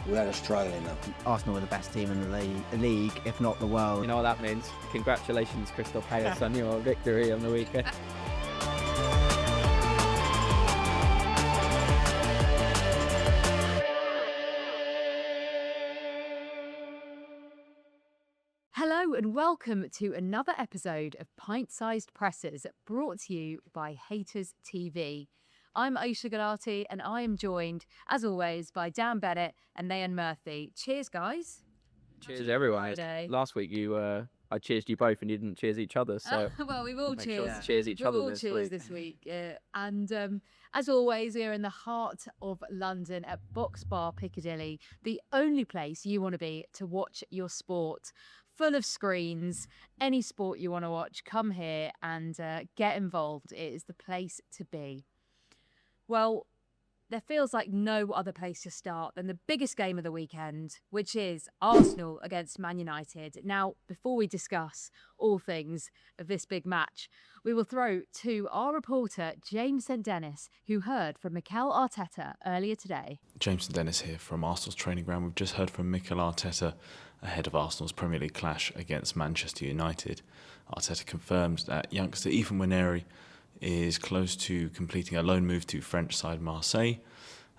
We had Australia now. Arsenal are the best team in the league, if not the world. You know what that means? Congratulations, Crystal Palace, on your victory on the weekend. Hello and welcome to another episode of Pint-Sized Presses, brought to you by HaytersTV. I'm Aisha Galati and I am joined, as always, by Dan Bennett and Nayan Murthy. Cheers, guys. Cheers, everyone. Friday. Last week I cheersed you both and you didn't cheers each other, so Well, we've all make sure cheers. to cheers each other this cheers week. this week. And as always, we are in the heart of London at Box Bar Piccadilly, the only place you want to be to watch your sport. Full of screens, any sport you want to watch, come here and get involved. It is the place to be. Well, there feels like no other place to start than the biggest game of the weekend, which is Arsenal against Man United. Now, before we discuss all things of this big match, we will throw to our reporter, James St Dennis, who heard from Mikel Arteta earlier today. James St Dennis here from Arsenal's training ground. We've just heard from Mikel Arteta ahead of Arsenal's Premier League clash against Manchester United. Arteta confirmed that youngster Ethan Nwaneri is close to completing a loan move to French side Marseille,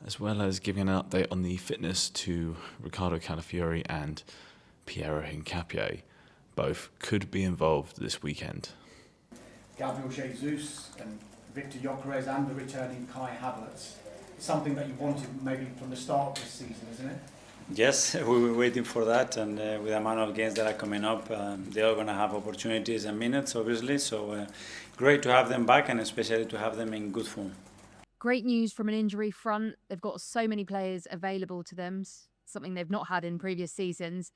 as well as giving an update on the fitness to Ricardo Calafiori and Piero Hincapié. Both could be involved this weekend. Gabriel Jesus and Victor Gyökeres and the returning Kai Havertz. Something that you wanted maybe from the start of this season, isn't it? Yes, we were waiting for that, and with the amount of games that are coming up, they're all going to have opportunities and minutes, obviously. So great to have them back, and especially to have them in good form. Great news from an injury front. They've got so many players available to them, something they've not had in previous seasons.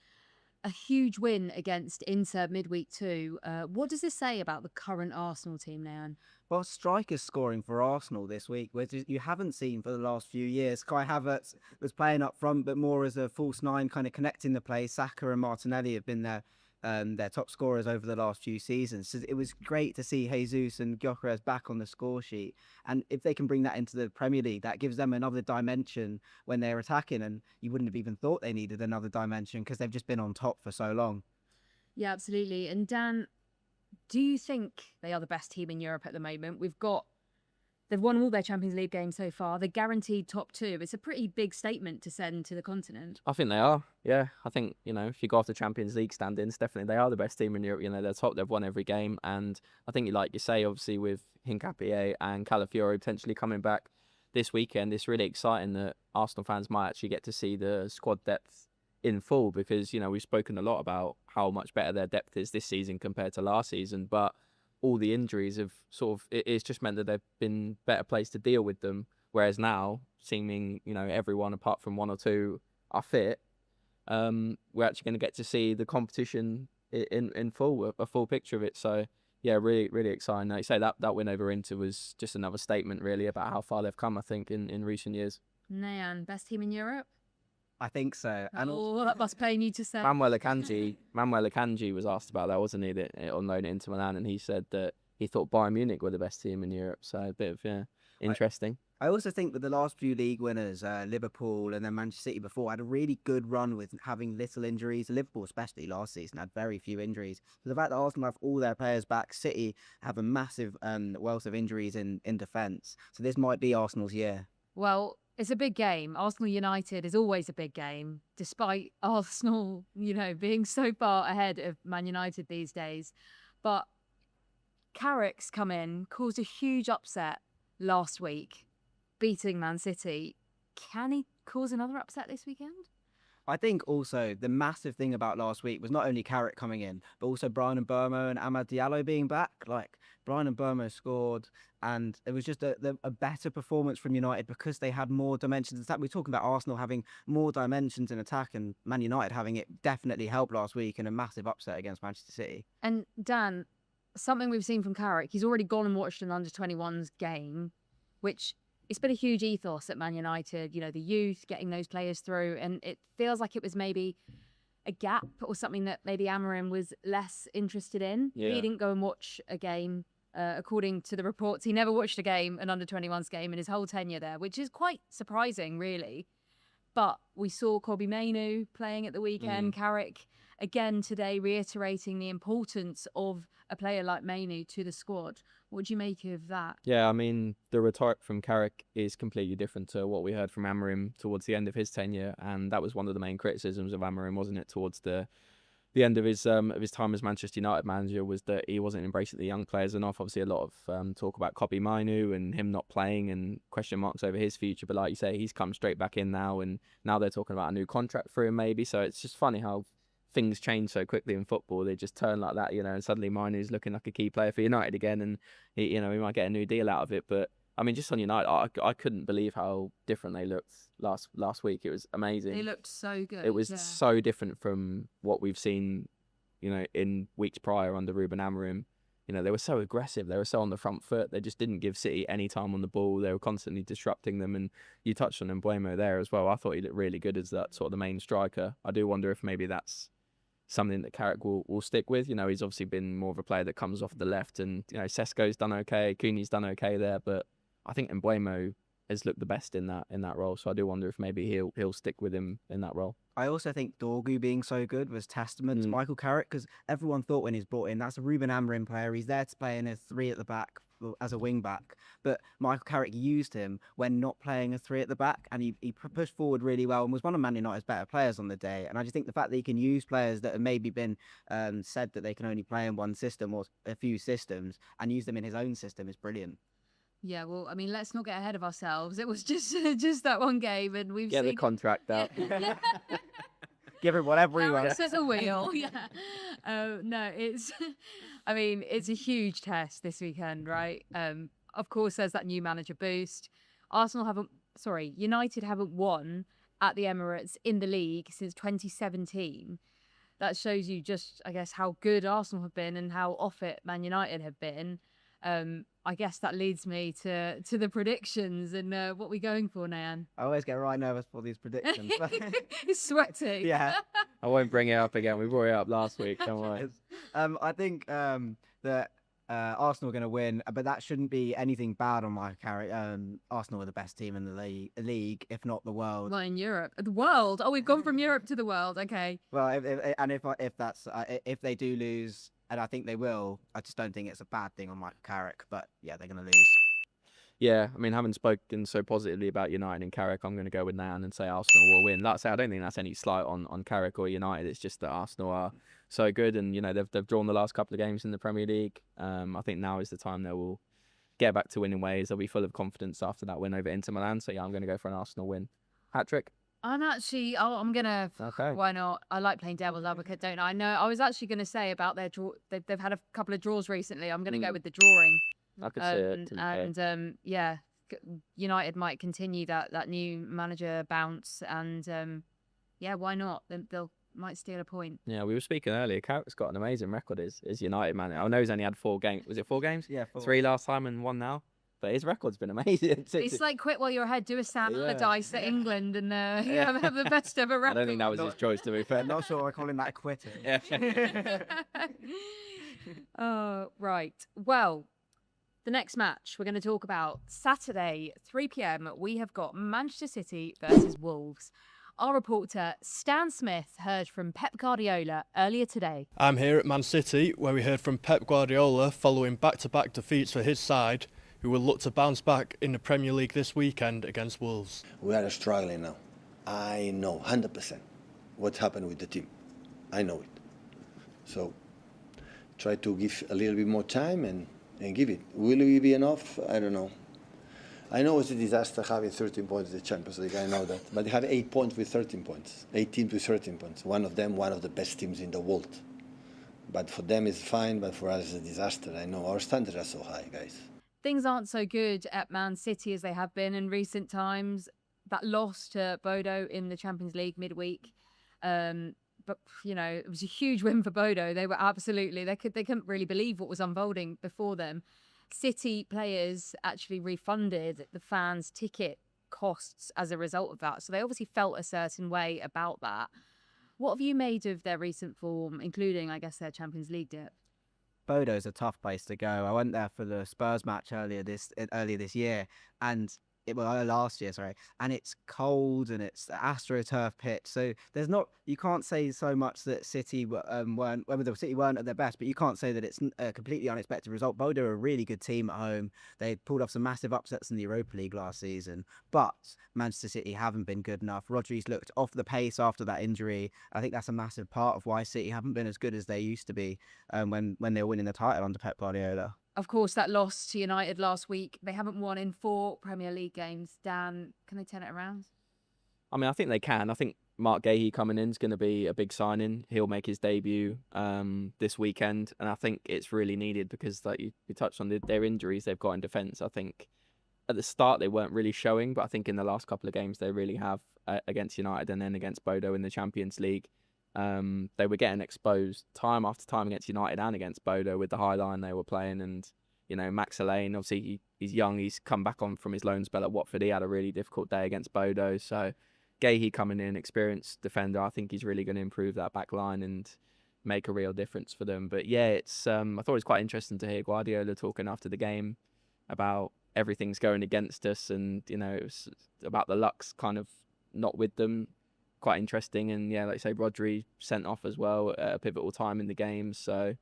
A huge win against Inter midweek too. What does this say about the current Arsenal team, Nayan? Well, strikers scoring for Arsenal this week, which you haven't seen for the last few years. Kai Havertz was playing up front, but more as a false nine, kind of connecting the play. Saka and Martinelli have been their top scorers over the last few seasons. So it was great to see Jesus and Gyökeres back on the score sheet. And if they can bring that into the Premier League, that gives them another dimension when they're attacking. And you wouldn't have even thought they needed another dimension because they've just been on top for so long. Yeah, absolutely. And Dan, do you think they are the best team in Europe at the moment? They've won all their Champions League games so far. They're guaranteed top two. It's a pretty big statement to send to the continent. I think they are, yeah. I think, if you go off the Champions League standings, definitely they are the best team in Europe. They're top, they've won every game. And I think, like you say, obviously with Hincapié and Calafiori potentially coming back this weekend, it's really exciting that Arsenal fans might actually get to see the squad depth in full because, we've spoken a lot about how much better their depth is this season compared to last season. But all the injuries have it's just meant that they've been better placed to deal with them. Whereas now, seeming, everyone apart from one or two are fit, we're actually going to get to see the competition in full, a full picture of it. So, yeah, really, really exciting. Like you say, that win over Inter was just another statement, really, about how far they've come, I think, in recent years. Nayan, best team in Europe? I think so. And that must pain you to say. Manuel Akanji was asked about that, wasn't he, on loan into Milan, and he said that he thought Bayern Munich were the best team in Europe. So a bit of interesting. I also think that the last few league winners, Liverpool and then Manchester City before, had a really good run with having little injuries. Liverpool, especially last season, had very few injuries. So the fact that Arsenal have all their players back, City have a massive wealth of injuries in defence. So this might be Arsenal's year. Well, it's a big game. Arsenal United is always a big game, despite Arsenal, being so far ahead of Man United these days. But Carrick's come in, caused a huge upset last week, beating Man City. Can he cause another upset this weekend? I think also the massive thing about last week was not only Carrick coming in, but also Brian Mbeumo and Amad Diallo being back. Like, Brian Mbeumo scored, and it was just a better performance from United because they had more dimensions in attack. We're talking about Arsenal having more dimensions in attack, and Man United having it definitely helped last week in a massive upset against Manchester City. And Dan, something we've seen from Carrick, he's already gone and watched an under-21s game, which it's been a huge ethos at Man United, the youth, getting those players through. And it feels like it was maybe a gap or something that maybe Amorim was less interested in. Yeah. He didn't go and watch a game. According to the reports, he never watched an under-21s game in his whole tenure there, which is quite surprising, really. But we saw Kobbie Mainoo playing at the weekend. Carrick again today reiterating the importance of a player like Mainoo to the squad. What do you make of that? Yeah, I mean, the rhetoric from Carrick is completely different to what we heard from Amorim towards the end of his tenure, and that was one of the main criticisms of Amorim, wasn't it, towards the end of his time as Manchester United manager, was that he wasn't embracing the young players enough. Obviously, a lot of talk about Kobbie Mainoo and him not playing and question marks over his future. But like you say, he's come straight back in now, and now they're talking about a new contract for him maybe. So it's just funny how things change so quickly in football. They just turn like that, and suddenly Mainoo's looking like a key player for United again, and he might get a new deal out of it. But I mean, just on United, I couldn't believe how different they looked last week. It was amazing. They looked so good. It was so different from what we've seen, in weeks prior under Ruben Amorim. They were so aggressive. They were so on the front foot. They just didn't give City any time on the ball. They were constantly disrupting them. And you touched on Mbeumo there as well. I thought he looked really good as that sort of the main striker. I do wonder if maybe that's something that Carrick will stick with. He's obviously been more of a player that comes off the left, and Sesko's done okay, Cooney's done okay there, but I think Mbeumo has looked the best in that role. So I do wonder if maybe he'll stick with him in that role. I also think Dorgu being so good was testament to Michael Carrick, because everyone thought when he's brought in, that's a Ruben Amorim player. He's there to play in a 3 at the back as a wing back. But Michael Carrick used him when not playing a 3 at the back, and he pushed forward really well and was one of Man United's better players on the day. And I just think the fact that he can use players that have maybe been said that they can only play in one system or a few systems and use them in his own system is brilliant. Yeah, well, I mean, let's not get ahead of ourselves. It was just that one game, and we've Get seen the contract out. Give him whatever he wants. Says a wheel. Yeah. No, it's. I mean, it's a huge test this weekend, right? Of course, there's that new manager boost. United haven't won at the Emirates in the league since 2017. That shows you just, I guess, how good Arsenal have been and how off it Man United have been. I guess that leads me to the predictions and what we're going for, Nayan. I always get right nervous for these predictions. He's sweating. Yeah. I won't bring it up again. We brought it up last week. Don't worry. I think that Arsenal are going to win, but that shouldn't be anything bad on my Carrick. Arsenal are the best team in the league, if not the world. Well, in Europe, the world. Oh, we've gone from Europe to the world. Okay. Well, if they do lose, and I think they will, I just don't think it's a bad thing on Michael Carrick. But yeah, they're going to lose. Yeah, I mean, having spoken so positively about United and Carrick, I'm going to go with Nan and say Arsenal will win. Like I say, I don't think that's any slight on Carrick or United. It's just that Arsenal are so good, and they've drawn the last couple of games in the Premier League. I think now is the time they will get back to winning ways. They'll be full of confidence after that win over Inter Milan. So yeah, I'm going to go for an Arsenal win. Hat-trick? I'm going to, okay. Why not? I like playing devil's advocate, don't I? No, I was actually going to say about their draw. They've had a couple of draws recently. I'm going to go with the drawing. I could see it. Yeah, United might continue that new manager bounce, and yeah, why not? They'll might steal a point. Yeah, we were speaking earlier. Carrick's got an amazing record as United manager. I know he's only had 4 games. Was it 4 games? Yeah, 4. 3 last time and 1 now. But his record's been amazing. It's like quit while you're ahead. Do a Sam Allardyce at England and have the best ever record. I don't think that was his choice, to be fair. Not sure I call him that a quitter. Yeah. Oh, right. Well, the next match we're going to talk about Saturday, 3 p.m. We have got Manchester City versus Wolves. Our reporter Stan Smith heard from Pep Guardiola earlier today. I'm here at Man City, where we heard from Pep Guardiola following back-to-back defeats for his side, who will look to bounce back in the Premier League this weekend against Wolves. We are struggling now. I know 100% what happened with the team. I know it. So try to give a little bit more time and give it. Will it be enough? I don't know. I know it's a disaster having 13 points in the Champions League, I know that. But they have 8 points with 13 points. 18 to 13 points. One of them, one of the best teams in the world. But for them it's fine, but for us it's a disaster. I know our standards are so high, guys. Things aren't so good at Man City as they have been in recent times. That loss to Bodo in the Champions League midweek. But, it was a huge win for Bodo. They were absolutely, they couldn't really believe what was unfolding before them. City players actually refunded the fans' ticket costs as a result of that. So they obviously felt a certain way about that. What have you made of their recent form, including, I guess, their Champions League dip? Bodo's a tough place to go. I went there for the Spurs match earlier this year, and last year, sorry, and it's cold and it's the AstroTurf pitch. So you can't say so much that City weren't, whether the City weren't at their best, but you can't say that it's a completely unexpected result. Bodo are a really good team at home. They pulled off some massive upsets in the Europa League last season, but Manchester City haven't been good enough. Rodri's looked off the pace after that injury. I think that's a massive part of why City haven't been as good as they used to be when they were winning the title under Pep Guardiola. Of course, that loss to United last week. They haven't won in 4 Premier League games. Dan, can they turn it around? I mean, I think they can. I think Mark Gahey coming in is going to be a big signing. He'll make his debut this weekend, and I think it's really needed because, like you touched on, their injuries they've got in defence. I think at the start they weren't really showing, but I think in the last couple of games they really have against United and then against Bodo in the Champions League. They were getting exposed time after time against United and against Bodo with the high line they were playing. And, Max Alleyne, obviously he's young. He's come back on from his loan spell at Watford. He had a really difficult day against Bodo. So Gahey coming in, experienced defender, I think he's really going to improve that back line and make a real difference for them. But yeah, it's I thought it was quite interesting to hear Guardiola talking after the game about everything's going against us, and it was about the luck's kind of not with them. Quite interesting. And yeah, like you say, Rodri sent off as well at a pivotal time in the game. So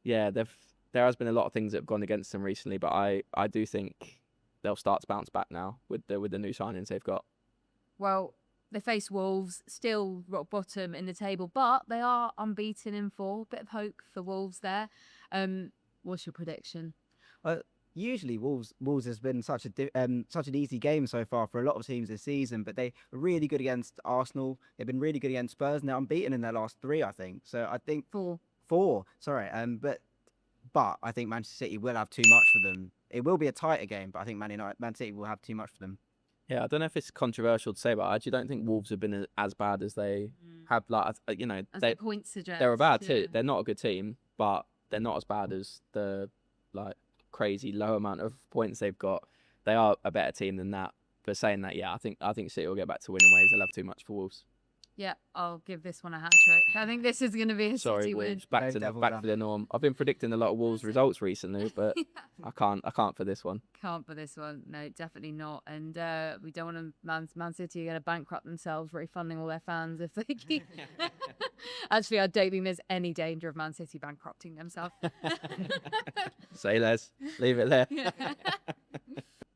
yeah, there has been a lot of things that have gone against them recently, but I do think they'll start to bounce back now with the new signings they've got. Well, they face Wolves, still rock bottom in the table, but they are unbeaten in 4. Bit of hope for Wolves there. What's your prediction? Usually Wolves has been such an easy game so far for a lot of teams this season, but they were really good against Arsenal. They've been really good against Spurs, and they're unbeaten in their last 3, I think. So I think 4. Sorry, but I think Manchester City will have too much for them. It will be a tighter game, but I think Man City will have too much for them. Yeah, I don't know if it's controversial to say, but I actually don't think Wolves have been as bad as they have. Like, as the points suggest, they're a bad team. They're not a good team, but they're not as bad as the crazy low amount of points they've got. They are a better team than that. But saying that, yeah, I think City will get back to winning ways. They'll have too much for Wolves. Yeah, I'll give this one a hat trick. I think this is going to be a City win. Wolves, back to the norm. I've been predicting a lot of Wolves results recently, but I can't for this one. Can't for this one. No, definitely not. And we don't want Man City going to bankrupt themselves, refunding all their fans if they keep. Actually, I don't think there's any danger of Man City bankrupting themselves. Say less. Leave it there.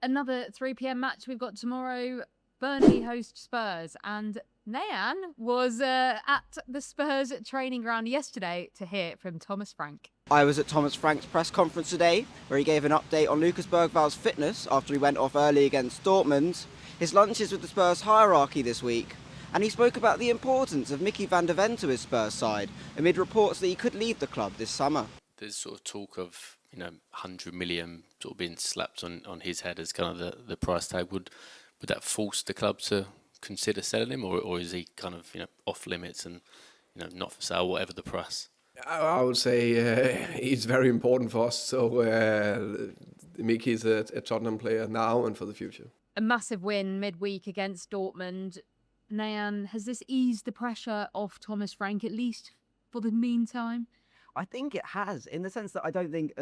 Another 3 p.m. match we've got tomorrow. Burnley host Spurs, and Nayan was at the Spurs training ground yesterday to hear from Thomas Frank. I was at Thomas Frank's press conference today, where he gave an update on Lucas Bergval's fitness after he went off early against Dortmund, his lunches with the Spurs hierarchy this week, and he spoke about the importance of Mickey van der Ven to his Spurs side, amid reports that he could leave the club this summer. There's sort of talk of 100 million sort of being slapped on his head as kind of the price tag. Would that force the club to consider selling him, or is he kind of off limits and not for sale, whatever the price? I would say he's very important for us. So Mickey is a Tottenham player now and for the future. A massive win midweek against Dortmund. Nayan, has this eased the pressure off Thomas Frank, at least for the meantime? I think it has, in the sense that I don't think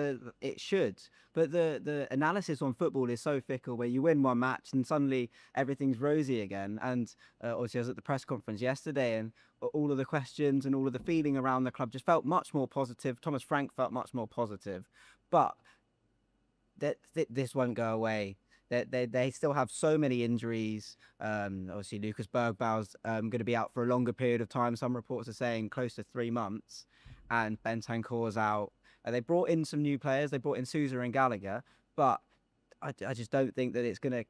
it should. But the analysis on football is so fickle, where you win one match and suddenly everything's rosy again. And obviously I was at the press conference yesterday, and all of the questions and all of the feeling around the club just felt much more positive. Thomas Frank felt much more positive. But this won't go away. They still have so many injuries. Obviously, Lucas Bergval's going to be out for a longer period of time. Some reports are saying close to 3 months. And Bentancur's out. They brought in some new players. They brought in Sousa and Gallagher. But I just don't think that they're going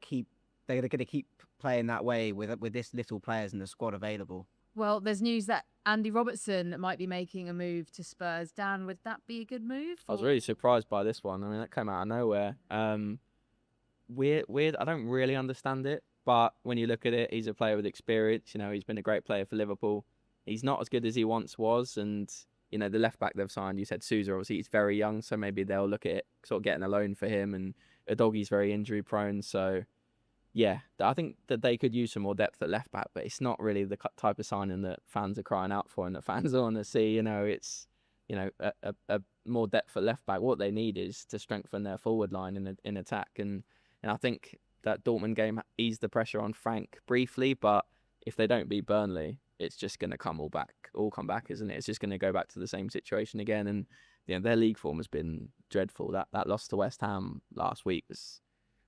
to keep playing that way with this little players in the squad available. Well, there's news that Andy Robertson might be making a move to Spurs. Dan, would that be a good move? I was really surprised by this one. I mean, that came out of nowhere. Weird. I don't really understand it. But when you look at it, he's a player with experience. He's been a great player for Liverpool. He's not as good as he once was. And the left back they've signed, you said Sousa, obviously he's very young, so maybe they'll look at it, sort of getting a loan for him. And Udogie's very injury prone, so yeah, I think that they could use some more depth at left back, but it's not really the type of signing that fans are crying out for and that fans want to see. It's a more depth at left back. What they need is to strengthen their forward line in attack, and I think that Dortmund game eased the pressure on Frank briefly, but if they don't beat Burnley, it's just going to come back, isn't it? It's just going to go back to the same situation again. And their league form has been dreadful. That loss to West Ham last week was,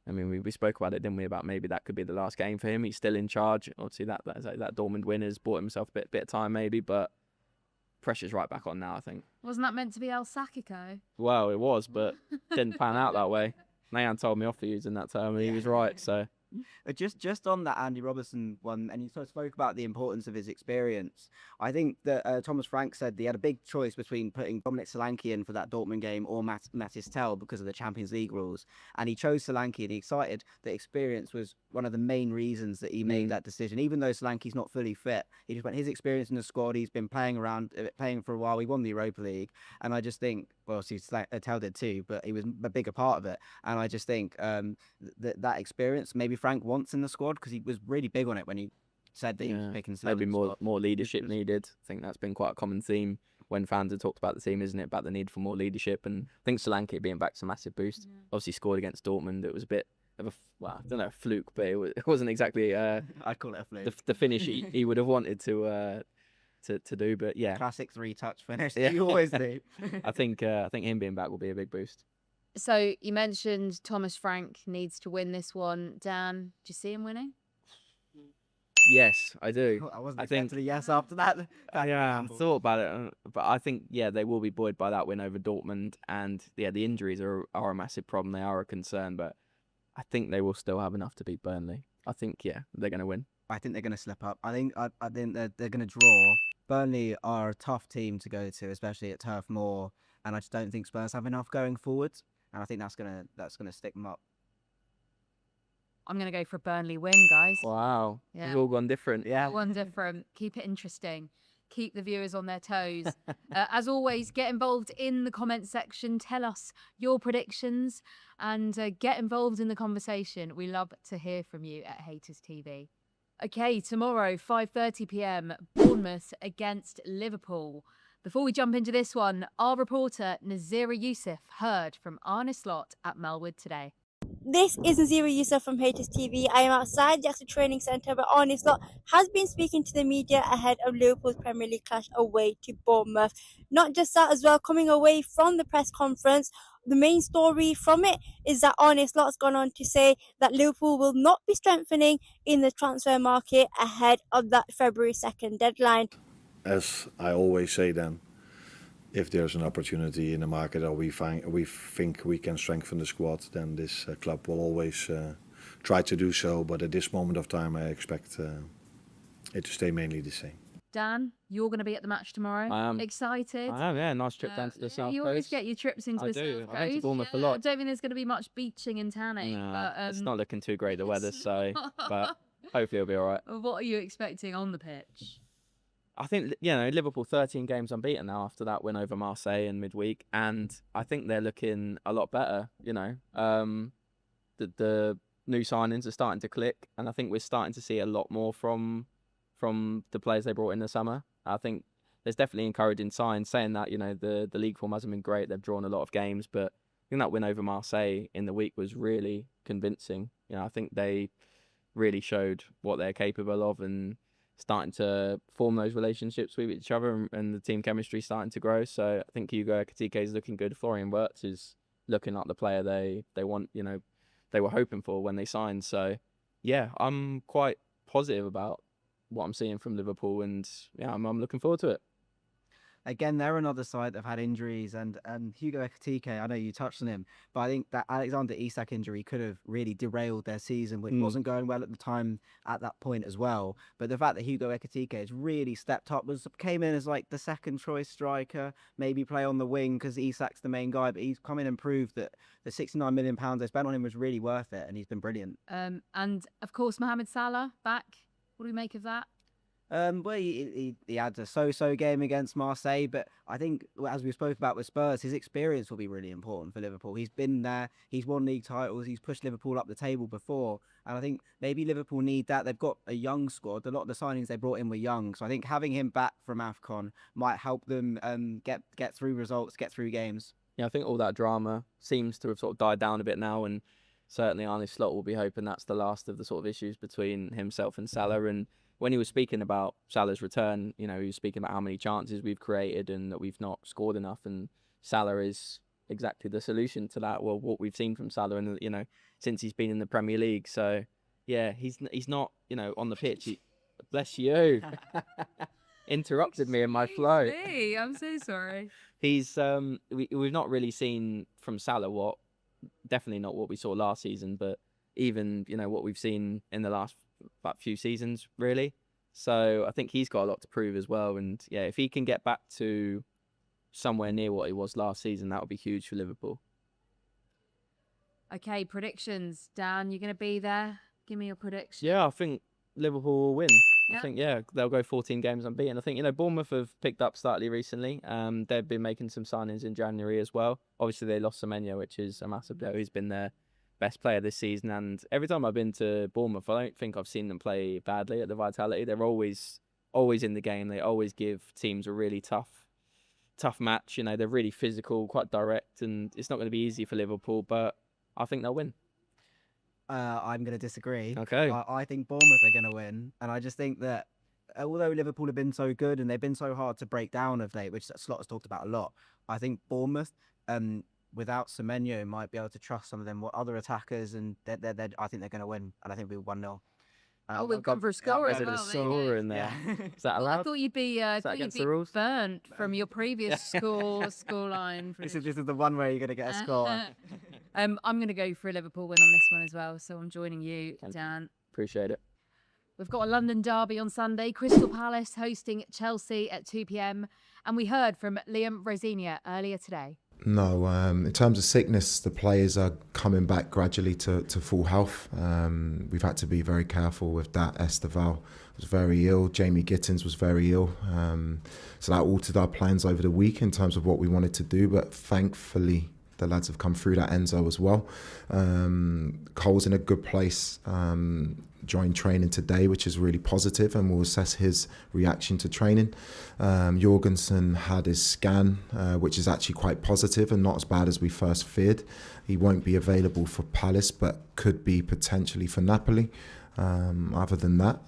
I mean, we spoke about it, didn't we? About maybe that could be the last game for him. He's still in charge. Obviously, that Dortmund win has bought himself a bit of time, maybe, but pressure's right back on now, I think. Wasn't that meant to be El Sakiko? Well, it was, but didn't pan out that way. Nayan told me off for using that term, and he was right. So Just on that Andy Robertson one, and you sort of spoke about the importance of his experience. I think that Thomas Frank said he had a big choice between putting Dominic Solanke in for that Dortmund game or Matis Tel because of the Champions League rules, and he chose Solanke, and he cited that experience was one of the main reasons that he made that decision. Even though Solanke's not fully fit, he just went his experience in the squad. He's been playing for a while. He won the Europa League, and I just think, well, Tel did too, but he was a bigger part of it. And I just think that experience maybe Frank wants in the squad, because he was really big on it when he said that he was picking maybe more leadership needed. I think that's been quite a common theme when fans have talked about the team, isn't it? About the need for more leadership. And I think Solanke being back's a massive boost. Obviously scored against Dortmund. It was a bit of I don't know, a fluke, but it wasn't exactly I'd call it a fluke. The finish he would have wanted to do, but yeah, classic 3-touch finish. You always do. I think him being back will be a big boost. So you mentioned Thomas Frank needs to win this one. Dan, do you see him winning? Yes, I do. I wasn't expecting a yes after that. Yeah, I thought about it, but I think they will be buoyed by that win over Dortmund, and the injuries are a massive problem. They are a concern, but I think they will still have enough to beat Burnley. I think they're going to win. I think they're going to slip up. I think they're going to draw. Burnley are a tough team to go to, especially at Turf Moor, and I just don't think Spurs have enough going forwards, and I think that's gonna stick them up. I'm going to go for a Burnley win, guys. Wow. Yeah. We've all gone different. Yeah. One different. Keep it interesting. Keep the viewers on their toes. As always, get involved in the comment section. Tell us your predictions and get involved in the conversation. We love to hear from you at Haters TV. Okay, tomorrow, 5:30 p.m, Bournemouth against Liverpool. Before we jump into this one, our reporter Nazira Youssef heard from Arne Slot at Melwood today. This is Nazira Youssef from HaytersTV. I am outside the Axel Training Centre, where Arne Slot has been speaking to the media ahead of Liverpool's Premier League clash away to Bournemouth. Not just that as well, coming away from the press conference, the main story from it is that Arne Slot's gone on to say that Liverpool will not be strengthening in the transfer market ahead of that February 2nd deadline. As I always say then, if there's an opportunity in the market or we think we can strengthen the squad, then this club will always try to do so. But at this moment of time, I expect it to stay mainly the same. Dan, you're going to be at the match tomorrow. I am. Excited? I am, yeah. Nice trip down to the South Coast. You always get your trips into the I do. South Coast. I went to Bournemouth a lot. I don't think there's going to be much beaching and tanning. No, but, it's not looking too great, the weather, so, but hopefully it'll be all right. What are you expecting on the pitch? I think, Liverpool 13 games unbeaten now after that win over Marseille in midweek, and I think they're looking a lot better, The new signings are starting to click, and I think we're starting to see a lot more from the players they brought in the summer. I think there's definitely encouraging signs saying that, the league form hasn't been great. They've drawn a lot of games, but I think that win over Marseille in the week was really convincing. I think they really showed what they're capable of and starting to form those relationships with each other, and the team chemistry starting to grow. So I think Hugo Ekitike is looking good. Florian Wirtz is looking like the player they want, they were hoping for when they signed. So yeah, I'm quite positive about what I'm seeing from Liverpool, and yeah, I'm looking forward to it. Again, they're another side that have had injuries, and Hugo Ekitike, I know you touched on him, but I think that Alexander Isak injury could have really derailed their season, which wasn't going well at the time at that point as well. But the fact that Hugo Ekitike has really stepped up, came in as like the second choice striker, maybe play on the wing because Isak's the main guy, but he's come in and proved that the £69 million they spent on him was really worth it, and he's been brilliant. And of course, Mohamed Salah back. What do we make of that? Well, he had a so-so game against Marseille, but I think, as we spoke about with Spurs, his experience will be really important for Liverpool. He's been there, he's won league titles, he's pushed Liverpool up the table before, and I think maybe Liverpool need that. They've got a young squad. A lot of the signings they brought in were young, so I think having him back from AFCON might help them get through results, get through games. Yeah, I think all that drama seems to have sort of died down a bit now, and certainly Arne Slot will be hoping that's the last of the sort of issues between himself and Salah. And when he was speaking about Salah's return, he was speaking about how many chances we've created and that we've not scored enough. And Salah is exactly the solution to that. Well, what we've seen from Salah, and since he's been in the Premier League. So yeah, he's not on the pitch. Bless you. Interrupted me in my flow. Hey, I'm so sorry. He's we've not really seen from Salah definitely not what we saw last season, but even what we've seen in the last few seasons really. So I think he's got a lot to prove as well. And yeah, if he can get back to somewhere near what he was last season, that would be huge for Liverpool. Okay, predictions. Dan, you're going to be there? Give me your prediction. Yeah, I think Liverpool will win. Yep. I think, they'll go 14 games unbeaten. I think, Bournemouth have picked up slightly recently. They've been making some signings in January as well. Obviously, they lost Semenyo, which is a massive blow. He's been their best player this season. And every time I've been to Bournemouth, I don't think I've seen them play badly at the Vitality. They're always in the game. They always give teams a really tough match. They're really physical, quite direct, and it's not going to be easy for Liverpool, but I think they'll win. I'm going to disagree. Okay. I think Bournemouth are going to win. And I just think that although Liverpool have been so good and they've been so hard to break down of late, which Slot has talked about a lot, I think Bournemouth, without Semenyo, might be able to trust some of them other attackers, and I think they're going to win. And I think we'll 1-0. We've gone for a score as There's well. a scorer in there. Is that allowed? I thought you'd be burnt from your previous scoreline. This is the one where you're going to get a score. I'm going to go for a Liverpool win on this one as well, so I'm joining you, Dan. Appreciate it. We've got a London derby on Sunday, Crystal Palace hosting Chelsea at 2 p.m. And we heard from Liam Rosinia earlier today. No, in terms of sickness, the players are coming back gradually to full health. We've had to be very careful with that. Esteval was very ill. Jamie Gittins was very ill. So that altered our plans over the week in terms of what we wanted to do. But thankfully, the lads have come through that. Enzo as well. Cole's in a good place. Joined training today, which is really positive, and we'll assess his reaction to training. Jorgensen had his scan, which is actually quite positive and not as bad as we first feared. He won't be available for Palace, but could be potentially for Napoli. Other than that,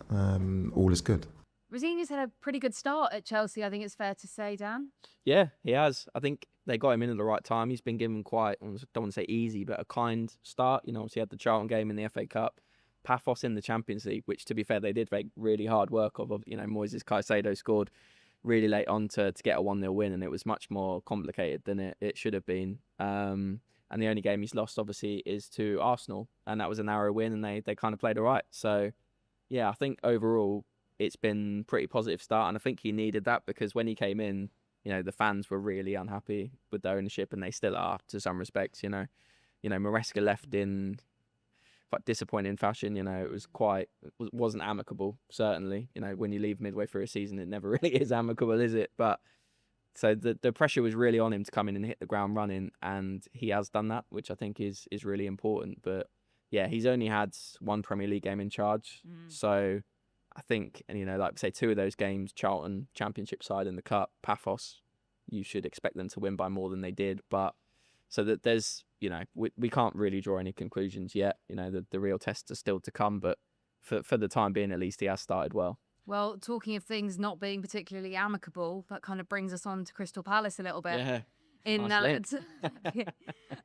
all is good. Rosinia's had a pretty good start at Chelsea, I think it's fair to say, Dan. Yeah, he has. I think they got him in at the right time. He's been given quite, I don't want to say easy, but a kind start. Obviously he had the Charlton game in the FA Cup. Paphos in the Champions League, which to be fair they did make really hard work of. Moises Caicedo scored really late on to get a 1-0 win, and it was much more complicated than it should have been. And the only game he's lost obviously is to Arsenal, and that was a narrow win, and they kind of played all right. So yeah, I think overall it's been pretty positive start, and I think he needed that because when he came in, the fans were really unhappy with the ownership, and they still are to some respects. Maresca left in quite disappointing fashion. It wasn't amicable, certainly. When you leave midway through a season, it never really is amicable, is it? But so the pressure was really on him to come in and hit the ground running, and he has done that, which I think is really important. But yeah, he's only had one Premier League game in charge, so I think, and like say 2 of those games, Charlton Championship side in the Cup, Paphos, you should expect them to win by more than they did, but so that there's, we can't really draw any conclusions yet. The real tests are still to come, but for the time being, at least, he has started well. Well, talking of things not being particularly amicable, that kind of brings us on to Crystal Palace a little bit. Yeah. In nice that,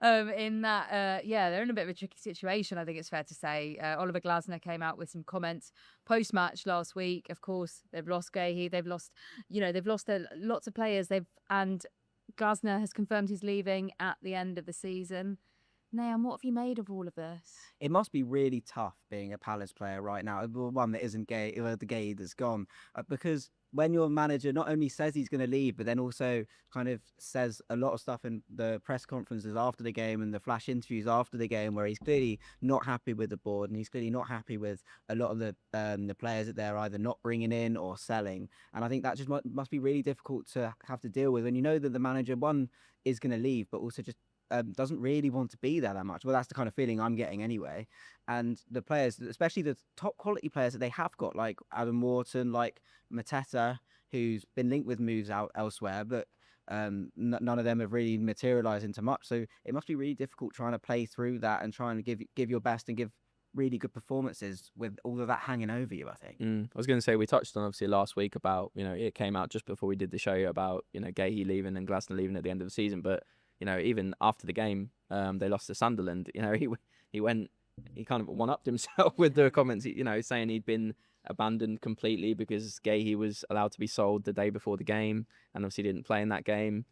they're in a bit of a tricky situation, I think it's fair to say. Oliver Glasner came out with some comments post-match last week. Of course, they've lost Gahey, they've lost lots of players. And Glasner has confirmed he's leaving at the end of the season. Naam, what have you made of all of this? It must be really tough being a Palace player right now, one that isn't gay, the Gahey that's gone, because when your manager not only says he's going to leave, but then also kind of says a lot of stuff in the press conferences after the game and the flash interviews after the game, where he's clearly not happy with the board and he's clearly not happy with a lot of the players that they're either not bringing in or selling. And I think that just must be really difficult to have to deal with when you know that the manager, one, is going to leave, but also just doesn't really want to be there that much. Well, that's the kind of feeling I'm getting anyway. And the players, especially the top quality players that they have got, like Adam Wharton, like Mateta, who's been linked with moves out elsewhere, but none of them have really materialised into much. So it must be really difficult trying to play through that and trying to give your best and give really good performances with all of that hanging over you, I think. I was going to say, we touched on obviously last week about, it came out just before we did the show about, Gahey leaving and Glasner leaving at the end of the season. But, even after the game, they lost to Sunderland, he kind of one-upped himself with the comments, saying he'd been abandoned completely because Gahey was allowed to be sold the day before the game and obviously didn't play in that game.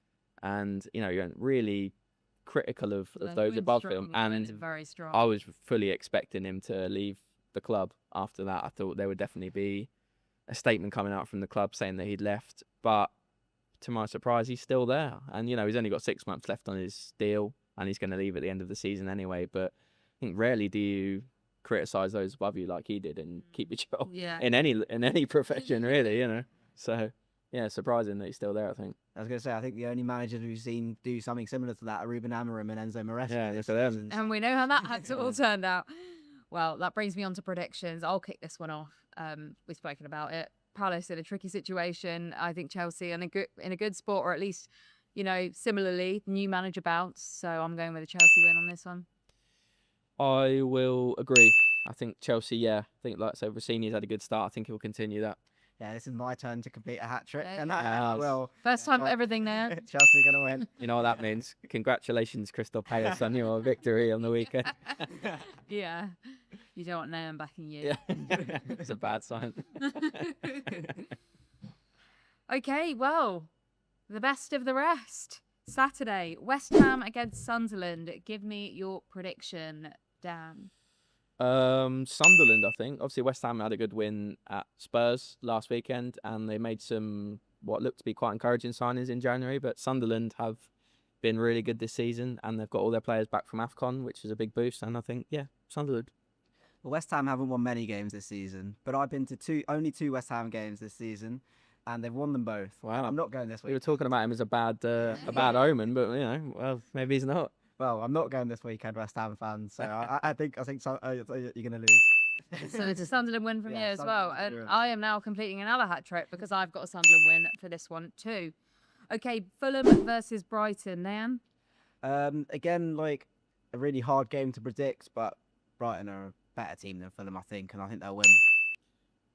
And, you're really critical of those above him, and very strong. I was fully expecting him to leave the club after that. I thought there would definitely be a statement coming out from the club saying that he'd left, but to my surprise, he's still there. And he's only got 6 months left on his deal, and he's going to leave at the end of the season anyway. But I think rarely do you criticise those above you like he did and keep your job in any profession, really. So yeah, surprising that he's still there, I think. I was going to say, I think the only managers we've seen do something similar to that are Ruben Amorim and Enzo Maresca. Yeah, for them. And we know how that all turned out. Well, that brings me on to predictions. I'll kick this one off. We've spoken about it. Palace in a tricky situation. I think Chelsea in a good spot, or at least, similarly, new manager bounce. So I'm going with a Chelsea win on this one. I will agree. I think Chelsea, I think, like I said, Rossini's had a good start. I think he'll continue that. Yeah, this is my turn to complete a hat trick. Yeah. And that, first time for everything there. Chelsea going to win. You know what that means? Congratulations, Crystal Palace, on your victory on the weekend. Yeah. You don't want Nairn backing you. Yeah. It's a bad sign. Okay, well, the best of the rest. Saturday, West Ham against Sunderland. Give me your prediction, Dan. Sunderland, I think. Obviously, West Ham had a good win at Spurs last weekend, and they made some what looked to be quite encouraging signings in January. But Sunderland have been really good this season, and they've got all their players back from AFCON, which is a big boost. And I think, Sunderland. Well, West Ham haven't won many games this season, but I've been to only two West Ham games this season, and they've won them both. Wow. I'm not going this week. We were talking about him as a bad omen, but well, maybe he's not. Well, I'm not going this weekend, West Ham fans. So I think you're going to lose. So it's a Sunderland win from you as well. And Sunderland. I am now completing another hat trick because I've got a Sunderland win for this one too. Okay, Fulham versus Brighton, Nan. Again, like a really hard game to predict, but Brighton are a better team than Fulham, I think, and I think they'll win.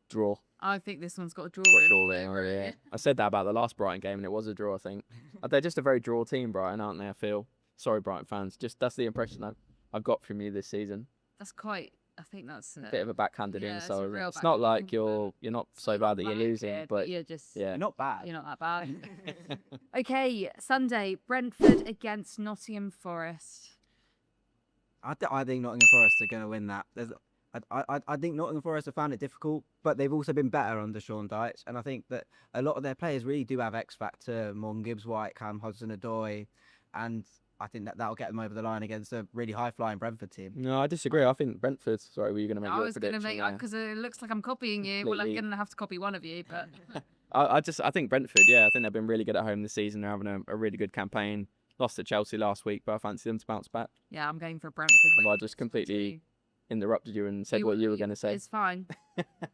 Draw. I think this one's got a draw. Got a draw there, yeah. I said that about the last Brighton game, and it was a draw, I think. They're just a very draw team, Brighton, aren't they, I feel? Sorry, Brighton fans. That's the impression I've got from you this season. That's quite. I think that's a bit of a backhanded insult. It's it's not like you're not so bad that you're losing, but you're just you're not bad. You're not that bad. Okay, Sunday, Brentford against Nottingham Forest. I think Nottingham Forest are going to win that. I think Nottingham Forest have found it difficult, but they've also been better under Sean Dyche, and I think that a lot of their players really do have X factor. Morgan Gibbs-White, Cam Hudson-Odoi, and I think that'll get them over the line against a really high-flying Brentford team. No, I disagree. I think Brentford. Sorry, were you going to make your prediction? I was going to make because it looks like I'm copying you. Well, I'm going to have to copy one of you, but I think Brentford. Yeah, I think they've been really good at home this season. They're having a really good campaign. Lost to Chelsea last week, but I fancy them to bounce back. Yeah, I'm going for Brentford. I just completely interrupted you and said what you were going to say. It's fine.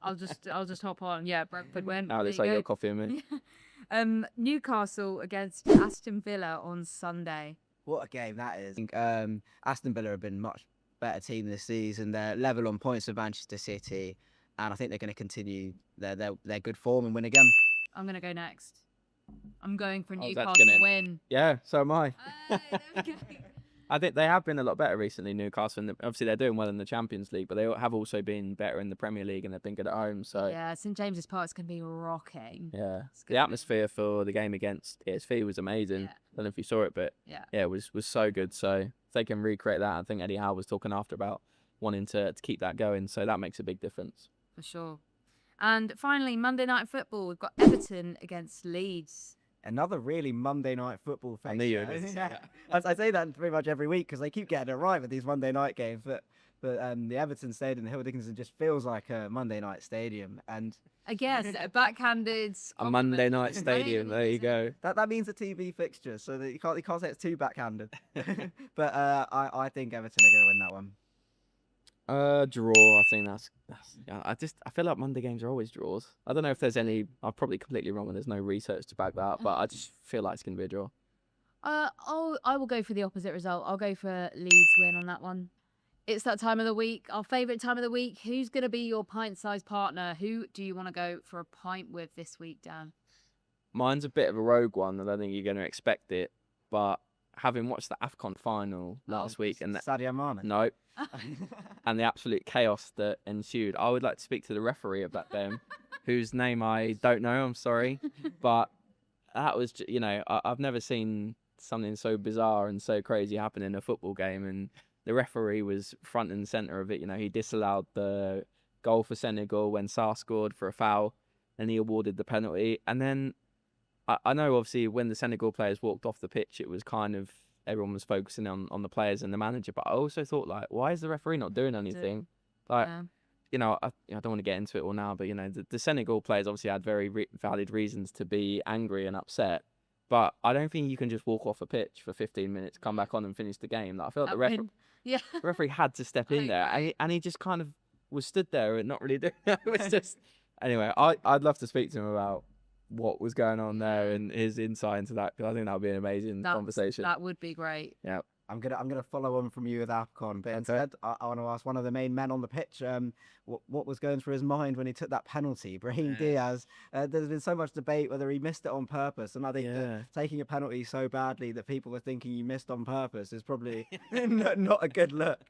I'll just hop on. Yeah, Brentford win. Now looks like you're copying me. Newcastle against Aston Villa on Sunday. What a game that is. Aston Villa have been much better team this season. They're level on points with Manchester City, and I think they're going to continue their good form and win again. I'm going to go next. I'm going for Newcastle win. Yeah, so am I. Hey, there we go. I think they have been a lot better recently, Newcastle. And obviously, they're doing well in the Champions League, but they have also been better in the Premier League, and they've been good at home. So yeah, St James's Park's going to be rocking. Yeah, the atmosphere for the game against ESV was amazing. Yeah. I don't know if you saw it, but yeah, it was so good. So if they can recreate that, I think Eddie Howe was talking after about wanting to keep that going. So that makes a big difference. For sure. And finally, Monday Night Football. We've got Everton against Leeds. Another really Monday Night Football fix. I knew you. Yeah. I say that pretty much every week because they keep getting it right with these Monday night games. But the Everton Stadium, the Hill Dickinson, just feels like a Monday night stadium. And I guess backhanded. A Monday night stadium. There you go. That means a TV fixture, so that you can't say it's too backhanded. But I think Everton are going to win that one. Draw. I think that's yeah, I feel like Monday games are always draws. I don't know if there's any. I'm probably completely wrong and there's no research to back that up, but I just feel like it's going to be a draw. I will go for the opposite result. I'll go for Leeds win on that one. It's that time of the week, our favourite time of the week. Who's going to be your pint-sized partner? Who do you want to go for a pint with this week, Dan? Mine's a bit of a rogue one. I don't think you're going to expect it, but having watched the AFCON final last week and Sadio Mane. no, and the absolute chaos that ensued, I would like to speak to the referee of that game, whose name I don't know. I'm sorry, but that was, you know, I've never seen something so bizarre and so crazy happen in a football game, and the referee was front and centre of it. You know, he disallowed the goal for Senegal when Sarr scored for a foul, and he awarded the penalty. And then I know, obviously, when the Senegal players walked off the pitch, it was kind of everyone was focusing on the players and the manager. But I also thought, like, why is the referee not doing anything? Like, you know, I don't want to get into it all now, but, you know, the Senegal players obviously had very valid reasons to be angry and upset. But I don't think you can just walk off a pitch for 15 minutes, come back on and finish the game. Like, I felt the referee had to step in there, and he just kind of was stood there and not really doing it. It was just... Anyway, I'd love to speak to him about what was going on there and his insight into that, because I think that would be an amazing conversation. That would be great. Yeah. I'm gonna follow on from you with AFCON, but instead I want to ask one of the main men on the pitch what was going through his mind when he took that penalty. Brahim Diaz. There's been so much debate whether he missed it on purpose, and I think that taking a penalty so badly that people are thinking you missed on purpose is probably not a good look.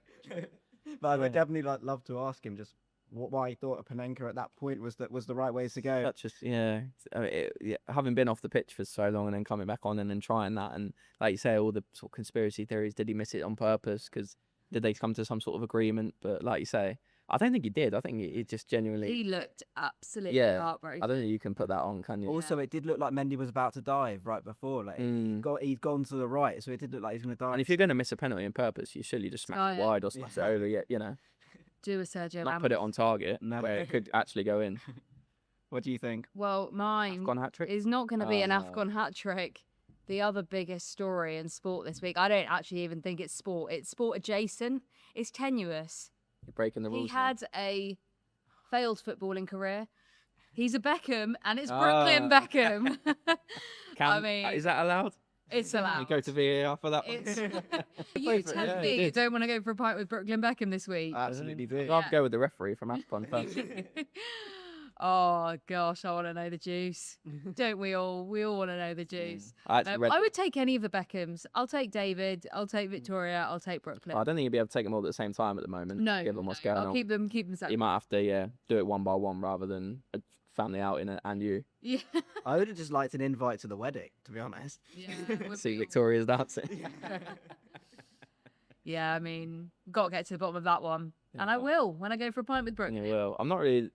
But I would definitely love to ask him just why he thought a Panenka at that point was the right way to go. That's just I mean, having been off the pitch for so long and then coming back on and then trying that, and like you say, all the sort of conspiracy theories. Did he miss it on purpose? Because did they come to some sort of agreement? But like you say, I don't think he did. I think he just genuinely. He looked absolutely heartbroken. I don't think you can put that on, can you? Also, it did look like Mendy was about to dive right before. Like he'd gone to the right, so it did look like he's going to dive. And if you're going to miss a penalty on purpose, you surely just smash it wide or smash it over. You know. Do a Sergio Not put it on target where it could actually go in. What do you think? Well, mine AFCON hat-trick? is not going to be an AFCON hat-trick. The other biggest story in sport this week, I don't actually even think it's sport. It's sport adjacent. It's tenuous. You're breaking the rules. He had a failed footballing career. He's a Beckham, and it's Brooklyn Beckham. I mean, is that allowed? It's allowed. You go to VAR for that one. You tell me you don't want to go for a pint with Brooklyn Beckham this week. Absolutely do. I'll go with the referee from AFCON first. Oh gosh, I want to know the juice. Don't we all? We all want to know the juice. I would take any of the Beckhams. I'll take David. I'll take Victoria. I'll take Brooklyn. I don't think you'll be able to take them all at the same time at the moment. No, given what's going on. I'll keep them separate. You might have to do it one by one rather than a family outing and you. Yeah. I would have just liked an invite to the wedding, to be honest. Yeah. See Victoria's dancing. Yeah, I mean, got to get to the bottom of that one. Yeah. And I will when I go for a pint with Brooklyn. Yeah, well, I'm not really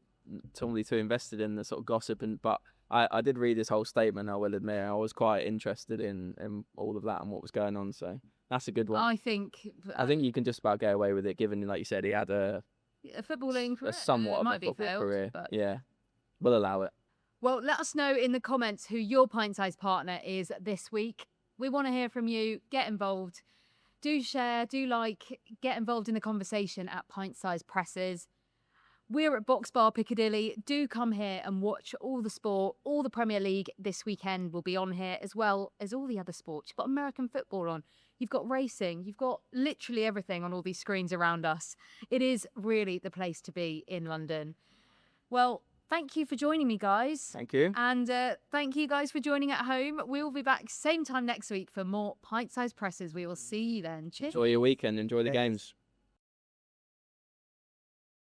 totally too invested in the sort of gossip, but I did read this whole statement, I will admit. I was quite interested in all of that and what was going on, so that's a good one. I think you can just about get away with it, given, like you said, he had a footballing career. A somewhat of a football career. But... Yeah, we'll allow it. Well, let us know in the comments who your pint-sized partner is this week. We want to hear from you. Get involved. Do share, do like, get involved in the conversation at Pint-Sized Presses. We're at Box Bar Piccadilly. Do come here and watch all the sport. All the Premier League this weekend will be on here, as well as all the other sports. You've got American football on. You've got racing. You've got literally everything on all these screens around us. It is really the place to be in London. Well, thank you for joining me, guys. Thank you. And thank you guys for joining at home. We will be back same time next week for more Pint-Sized Presses. We will see you then. Cheers. Enjoy your weekend. Enjoy the games.